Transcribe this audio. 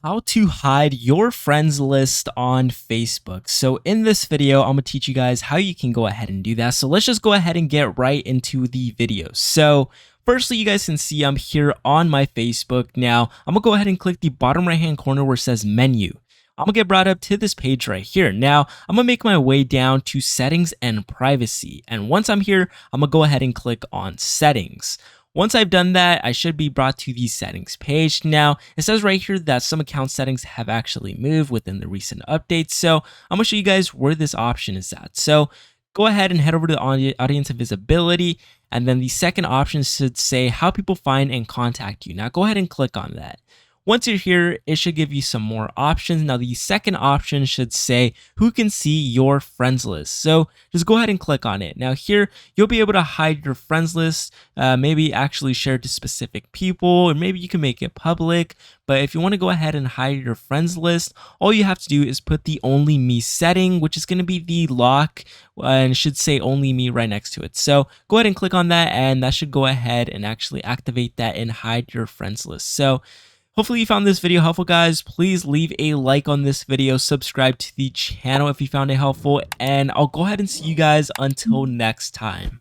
How to hide your friends list on Facebook. So in this video, I'm gonna teach you guys how you can go ahead and do that. So let's just go ahead and get right into the video. So firstly, you guys can see I'm here on my Facebook. Now I'm gonna go ahead and click the bottom right hand corner where it says menu. I'm gonna get brought up to this page right here. Now I'm gonna make my way down to settings and privacy. And once I'm here, I'm gonna go ahead and click on settings. Once I've done that, I should be brought to the settings page. Now, it says right here that some account settings have actually moved within the recent updates. So I'm gonna show you guys where this option is at. So go ahead and head over to the audience and visibility. And then the second option should say how people find and contact you. Now go ahead and click on that. Once you're here, it should give you some more options. Now, the second option should say who can see your friends list. So just go ahead and click on it. Now here, you'll be able to hide your friends list, maybe actually share it to specific people, or maybe you can make it public. But if you want to go ahead and hide your friends list, all you have to do is put the only me setting, which is going to be the lock, and it should say only me right next to it. So go ahead and click on that, and that should go ahead and actually activate that and hide your friends list. So hopefully you found this video helpful, guys. Please leave a like on this video, subscribe to the channel if you found it helpful, and I'll go ahead and see you guys until next time.